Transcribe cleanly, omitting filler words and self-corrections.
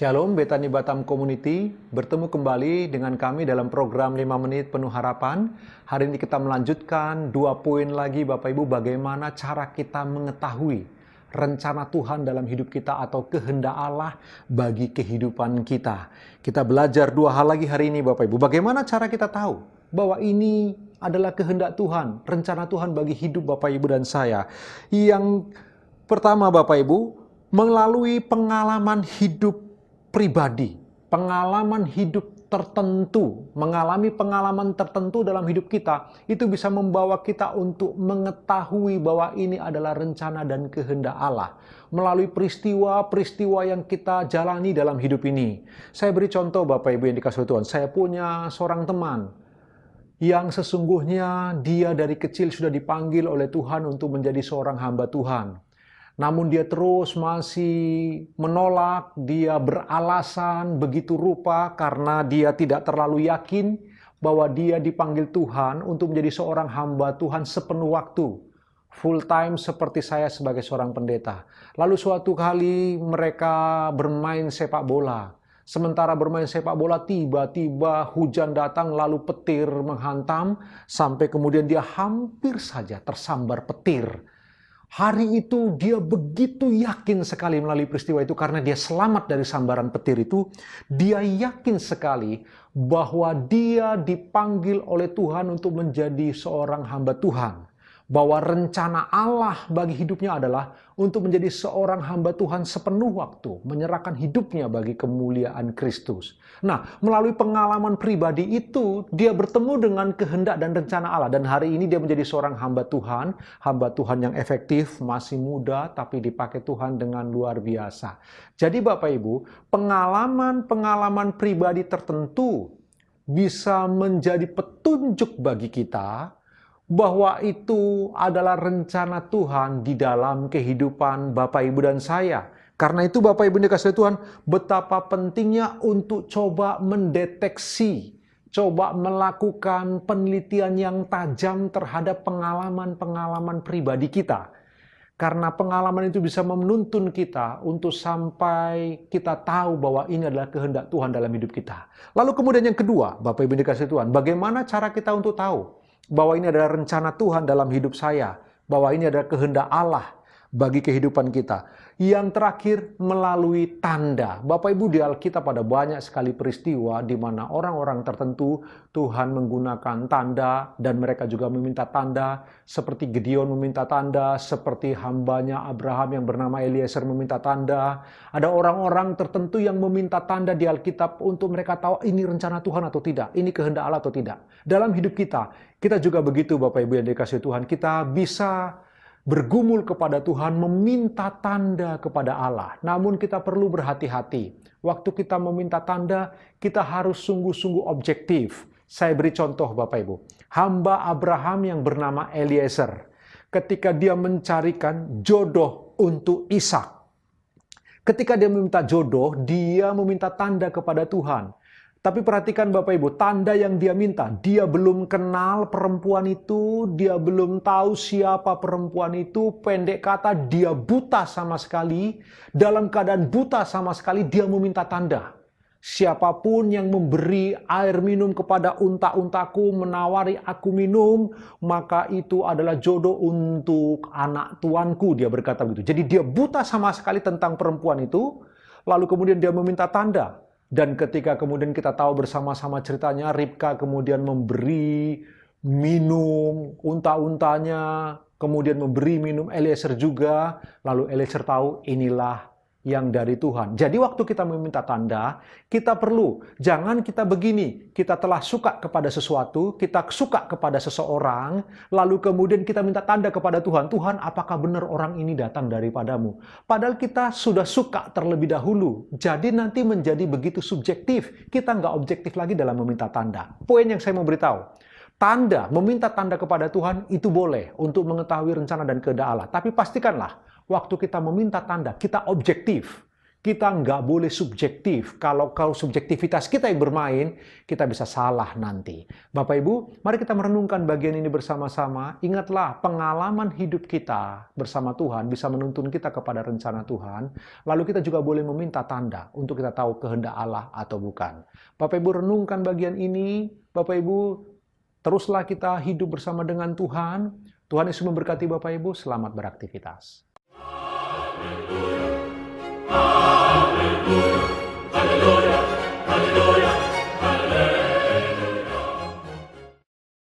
Shalom Betani Batam Community, bertemu kembali dengan kami dalam program 5 menit penuh harapan. Hari ini kita melanjutkan 2 poin lagi Bapak Ibu, bagaimana cara kita mengetahui rencana Tuhan dalam hidup kita atau kehendak Allah bagi kehidupan kita. Kita belajar 2 hal lagi hari ini Bapak Ibu, bagaimana cara kita tahu bahwa ini adalah kehendak Tuhan, rencana Tuhan bagi hidup Bapak Ibu dan saya. Yang pertama Bapak Ibu, melalui pengalaman hidup pribadi, pengalaman hidup tertentu, mengalami pengalaman tertentu dalam hidup kita, itu bisa membawa kita untuk mengetahui bahwa ini adalah rencana dan kehendak Allah. Melalui peristiwa-peristiwa yang kita jalani dalam hidup ini. Saya beri contoh Bapak Ibu yang dikasihi Tuhan, saya punya seorang teman yang sesungguhnya dia dari kecil sudah dipanggil oleh Tuhan untuk menjadi seorang hamba Tuhan. Namun dia terus masih menolak, dia beralasan begitu rupa karena dia tidak terlalu yakin bahwa dia dipanggil Tuhan untuk menjadi seorang hamba Tuhan sepenuh waktu. Full time seperti saya sebagai seorang pendeta. Lalu suatu kali mereka bermain sepak bola. Sementara bermain sepak bola tiba-tiba hujan datang lalu petir menghantam sampai kemudian dia hampir saja tersambar petir. Hari itu dia begitu yakin sekali melalui peristiwa itu karena dia selamat dari sambaran petir itu. Dia yakin sekali bahwa dia dipanggil oleh Tuhan untuk menjadi seorang hamba Tuhan. Bahwa rencana Allah bagi hidupnya adalah untuk menjadi seorang hamba Tuhan sepenuh waktu, menyerahkan hidupnya bagi kemuliaan Kristus. Nah, melalui pengalaman pribadi itu, dia bertemu dengan kehendak dan rencana Allah. Dan hari ini dia menjadi seorang hamba Tuhan yang efektif, masih muda, tapi dipakai Tuhan dengan luar biasa. Jadi Bapak Ibu, pengalaman-pengalaman pribadi tertentu bisa menjadi petunjuk bagi kita, bahwa itu adalah rencana Tuhan di dalam kehidupan Bapak Ibu dan saya. Karena itu Bapak Ibu dikasihi Tuhan, betapa pentingnya untuk coba mendeteksi, coba melakukan penelitian yang tajam terhadap pengalaman-pengalaman pribadi kita. Karena pengalaman itu bisa menuntun kita untuk sampai kita tahu bahwa ini adalah kehendak Tuhan dalam hidup kita. Lalu kemudian yang kedua, Bapak Ibu dikasihi Tuhan, bagaimana cara kita untuk tahu bahwa ini adalah rencana Tuhan dalam hidup saya, bahwa ini adalah kehendak Allah bagi kehidupan kita. Yang terakhir, melalui tanda. Bapak Ibu, di Alkitab ada banyak sekali peristiwa di mana orang-orang tertentu Tuhan menggunakan tanda dan mereka juga meminta tanda, seperti Gideon meminta tanda, seperti hambanya Abraham yang bernama Eliezer meminta tanda. Ada orang-orang tertentu yang meminta tanda di Alkitab untuk mereka tahu ini rencana Tuhan atau tidak, ini kehendak Allah atau tidak. Dalam hidup kita juga begitu Bapak Ibu yang dikasihi Tuhan, kita bisa bergumul kepada Tuhan, meminta tanda kepada Allah. Namun kita perlu berhati-hati. Waktu kita meminta tanda, kita harus sungguh-sungguh objektif. Saya beri contoh Bapak Ibu. Hamba Abraham yang bernama Eliezer, ketika dia mencarikan jodoh untuk Ishak. Ketika dia meminta jodoh, dia meminta tanda kepada Tuhan. Tapi perhatikan Bapak Ibu, tanda yang dia minta, dia belum kenal perempuan itu, dia belum tahu siapa perempuan itu, pendek kata dia buta sama sekali, dalam keadaan buta sama sekali dia meminta tanda. Siapapun yang memberi air minum kepada unta-untaku, menawari aku minum, maka itu adalah jodoh untuk anak tuanku, dia berkata begitu. Jadi dia buta sama sekali tentang perempuan itu, lalu kemudian dia meminta tanda. Dan ketika kemudian kita tahu bersama-sama ceritanya, Ribka kemudian memberi minum unta-untanya, kemudian memberi minum Eliezer juga, lalu Eliezer tahu inilah yang dari Tuhan. Jadi waktu kita meminta tanda, kita perlu, jangan kita begini, kita telah suka kepada sesuatu, kita suka kepada seseorang, lalu kemudian kita minta tanda kepada Tuhan, Tuhan apakah benar orang ini datang daripadamu? Padahal kita sudah suka terlebih dahulu, jadi nanti menjadi begitu subjektif, kita nggak objektif lagi dalam meminta tanda. Poin yang saya mau beritahu, tanda, meminta tanda kepada Tuhan itu boleh untuk mengetahui rencana dan kehendak Allah. Tapi pastikanlah, waktu kita meminta tanda, kita objektif. Kita nggak boleh subjektif. Kalau subjektivitas kita yang bermain, kita bisa salah nanti. Bapak Ibu, mari kita merenungkan bagian ini bersama-sama. Ingatlah, pengalaman hidup kita bersama Tuhan bisa menuntun kita kepada rencana Tuhan. Lalu kita juga boleh meminta tanda untuk kita tahu kehendak Allah atau bukan. Bapak Ibu, renungkan bagian ini. Bapak Ibu, teruslah kita hidup bersama dengan Tuhan. Tuhan Yesus memberkati Bapak Ibu. Selamat beraktivitas.